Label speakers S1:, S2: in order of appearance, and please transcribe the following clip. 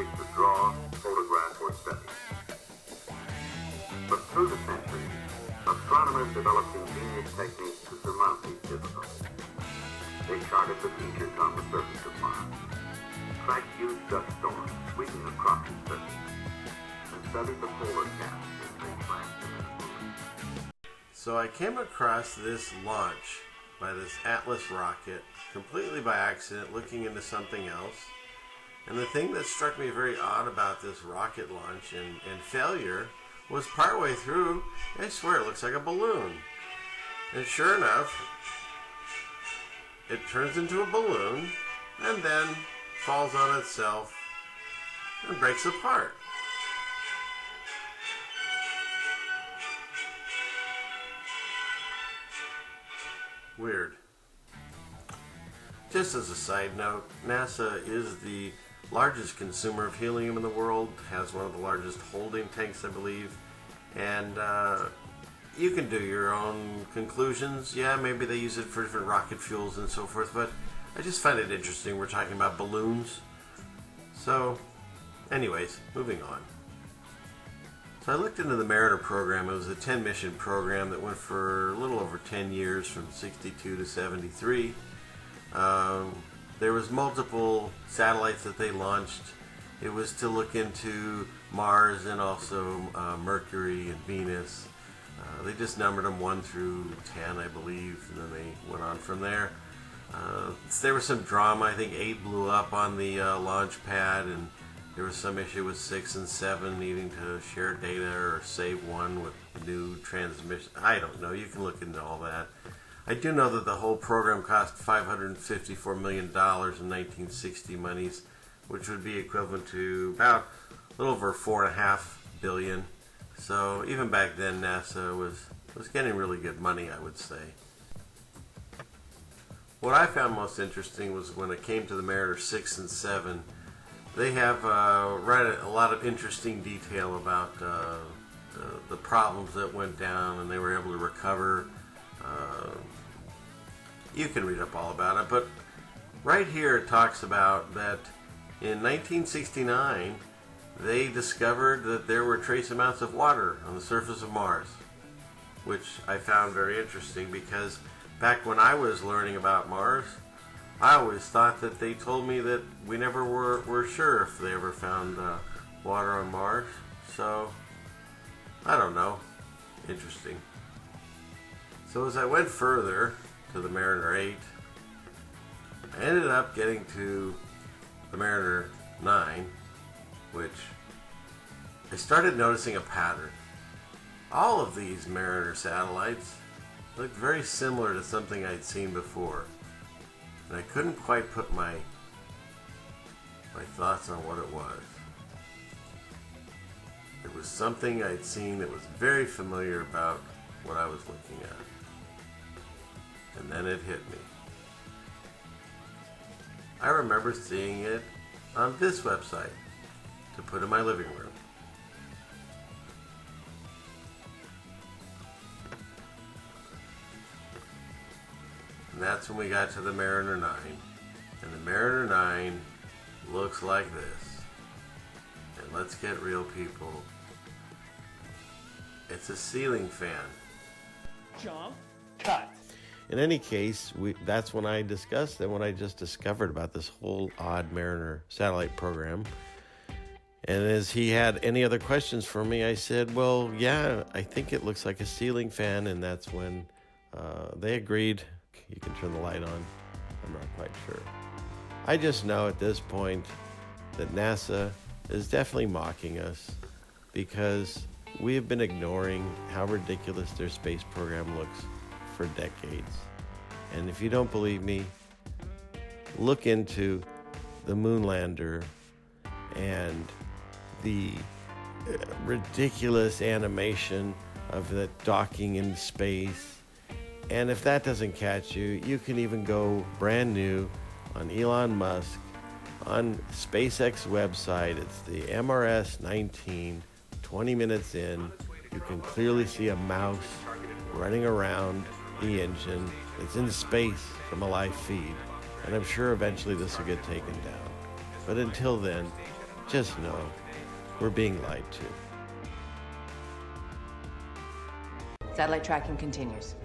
S1: object to draw, photograph, or study. But through the centuries, astronomers developed ingenious techniques to surmount these difficulties. They charted the features on the surface of Mars, tracked huge dust storms sweeping across its surface, and studied the polar caps as they flashed into the moon.
S2: So I came across this launch by this Atlas rocket completely by accident, looking into something else. And the thing that struck me very odd about this rocket launch and failure was partway through, I swear it looks like a balloon. And sure enough, it turns into a balloon and then falls on itself and breaks apart. Weird. Just as a side note, NASA is the largest consumer of helium in the world, has one of the largest holding tanks, I believe, and you can do your own conclusions. Yeah, maybe they use it for different rocket fuels and so forth, but I just find it interesting. We're talking about balloons. So, anyways, moving on. So I looked into the Mariner program. It was a 10-mission program that went for a little over 10 years, from 62 to 73. There was multiple satellites that they launched. It was to look into Mars and also Mercury and Venus. They just numbered them 1 through 10, I believe, and then they went on from there. There was some drama. I think 8 blew up on the launch pad, and there was some issue with 6 and 7 needing to share data or save one with new transmission. I don't know. You can look into all that. I do know that the whole program cost $554 million in 1960 monies, which would be equivalent to about a little over $4.5 billion. So even back then, NASA was getting really good money, I would say. What I found most interesting was when it came to the Mariner 6 and 7. They have write a lot of interesting detail about the problems that went down, and they were able to recover. You can read up all about it, but right here it talks about that in 1969 they discovered that there were trace amounts of water on the surface of Mars, which I found very interesting because back when I was learning about Mars, I always thought that they told me that we never were sure if they ever found water on Mars. So, I don't know. Interesting. So as I went further to the Mariner 8, I ended up getting to the Mariner 9, which I started noticing a pattern. All of these Mariner satellites looked very similar to something I'd seen before. And I couldn't quite put my thoughts on what it was. It was something I'd seen that was very familiar about what I was looking at. And then it hit me. I remember seeing it on this website to put in my living room. And that's when we got to the Mariner 9. And the Mariner 9 looks like this. And let's get real, people. It's a ceiling fan.
S3: Jump. Cut.
S2: In any case, that's when I discussed and when I just discovered about this whole odd Mariner satellite program. And as he had any other questions for me, I said, well, yeah, I think it looks like a ceiling fan. And that's when they agreed. You can turn the light on. I'm not quite sure. I just know at this point that NASA is definitely mocking us because we have been ignoring how ridiculous their space program looks for decades. And if you don't believe me, look into the Moonlander and the ridiculous animation of the docking in space. And if that doesn't catch you, you can even go brand new on Elon Musk on SpaceX website. It's the MRS 19. 20 minutes in, you can clearly see a mouse running around the engine. It's in space from a live feed. And I'm sure eventually this will get taken down. But until then, just know we're being lied to.
S4: Satellite tracking continues.